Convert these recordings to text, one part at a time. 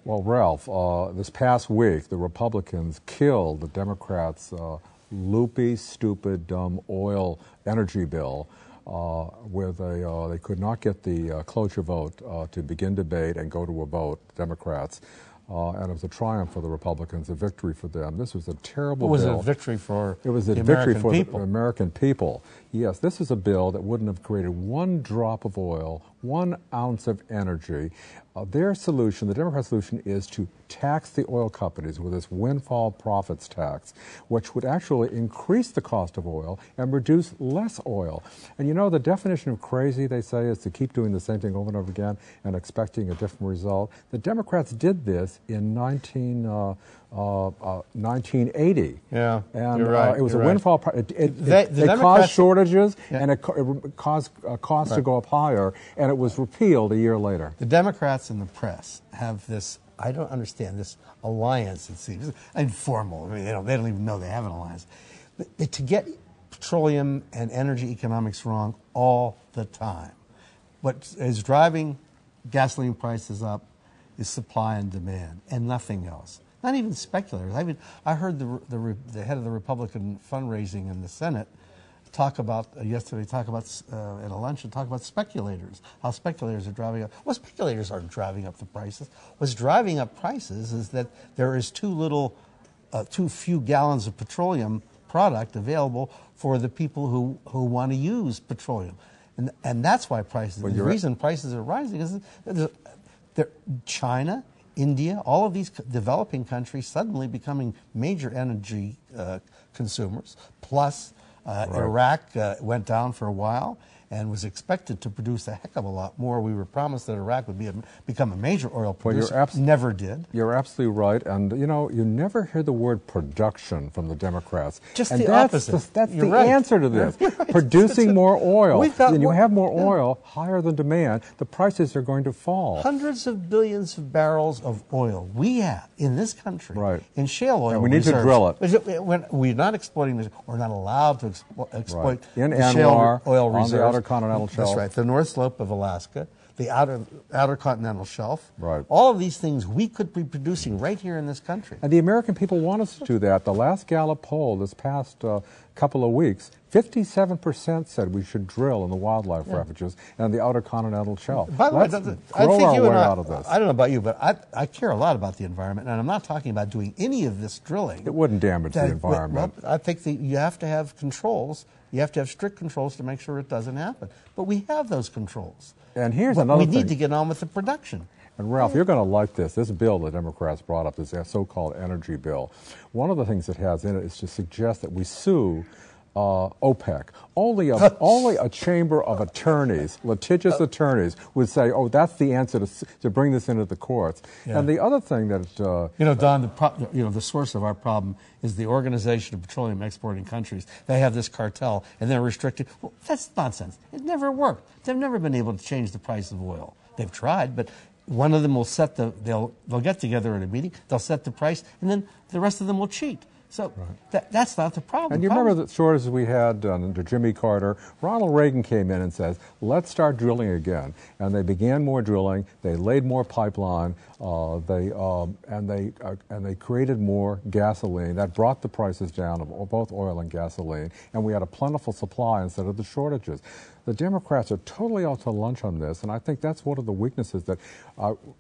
Well, Ralph, this past week, the Republicans killed the Democrats' loopy, stupid, dumb oil energy bill where they could not get the cloture vote to begin debate and go to a vote, Democrats. And it was a triumph for the Republicans, a victory for them. This was a terrible bill. Was it a victory for It was a the victory American for people? the American people. Yes, this is a bill that wouldn't have created one drop of oil, 1 ounce of energy. Their solution, the Democrat solution, is to tax the oil companies with this windfall profits tax, which would actually increase the cost of oil and produce less oil. And you know, the definition of crazy, they say, is to keep doing the same thing over and over again and expecting a different result. The Democrats did this in 1980. Yeah, and you're right. It was you're a windfall. It caused shortages, and it caused costs to go up higher, and it was repealed a year later. The Democrats and the press have this, I don't understand, this alliance, it seems, informal. I mean, they don't even know they have an alliance. But to get petroleum and energy economics wrong all the time. What is driving gasoline prices up is supply and demand, and nothing else. Not even speculators. I heard the head of the Republican fundraising in the Senate yesterday talk about at a luncheon, talk about speculators, how speculators are driving up. Well, speculators aren't driving up the prices. What's driving up prices is that there is too few gallons of petroleum product available for the people who want to use petroleum. And that's why prices, the reason prices are rising is that China, India, all of these developing countries suddenly becoming major energy consumers, plus Iraq went down for a while and was expected to produce a heck of a lot more. We were promised that Iraq would become a major oil producer. Never did. You're absolutely right. And, you know, you never hear the word production from the Democrats. Just and the opposite. That's the answer to this. Producing more oil. When you have more oil, higher than demand, the prices are going to fall. Hundreds of billions of barrels of oil we have in this country, in shale oil and we need to drill it. We're not exploiting this. We're not allowed to exploit in the shale oil on reserves. The outer continental shelf. That's right. The North Slope of Alaska, the outer continental shelf. Right. All of these things we could be producing right here in this country. And the American people want us to do that. The last Gallup poll this past couple of weeks, 57% said we should drill in the wildlife refuges and the outer continental shelf. By the way, I think our way out of this. I don't know about you, but I care a lot about the environment, and I'm not talking about doing any of this drilling. It wouldn't damage the environment. Well, I think that you have to have controls. You have to have strict controls to make sure it doesn't happen. But we have those controls. And here's another thing. We need to get on with the production. And Ralph, you're going to like this. This bill the Democrats brought up, this so-called energy bill. One of the things it has in it is to suggest that we sue OPEC. Only a chamber of attorneys, litigious attorneys, would say, "Oh, that's the answer to bring this into the courts." Yeah. And the other thing that Don, the source of our problem is the Organization of Petroleum Exporting Countries. They have this cartel, and they're restricted. Well, that's nonsense. It never worked. They've never been able to change the price of oil. They've tried, but one of them will they'll get together at a meeting. They'll set the price, and then the rest of them will cheat. So that's not the problem. And you remember the shortages we had under Jimmy Carter? Ronald Reagan came in and says, let's start drilling again. And they began more drilling. They laid more pipeline. They created more gasoline. That brought the prices down of both oil and gasoline. And we had a plentiful supply instead of the shortages. The Democrats are totally out to lunch on this, and I think that's one of the weaknesses that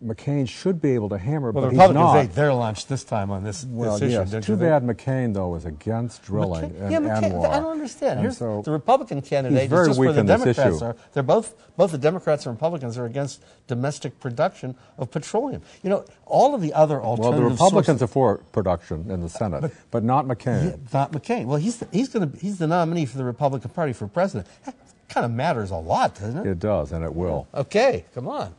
McCain should be able to hammer, but he's not. The Republicans ate their lunch this time on this issue. Yes. Too bad McCain, though, is against drilling in ANWR. I don't understand. Here's the Republican candidate is just where the Democrats are. They're both the Democrats and Republicans are against domestic production of petroleum. You know, all of the other alternatives. Well, the Republicans are for production in the Senate, but not McCain. Not McCain. Well, he's the nominee for the Republican Party for president. That kind of matters a lot, doesn't it? It does, and it will. Okay, come on.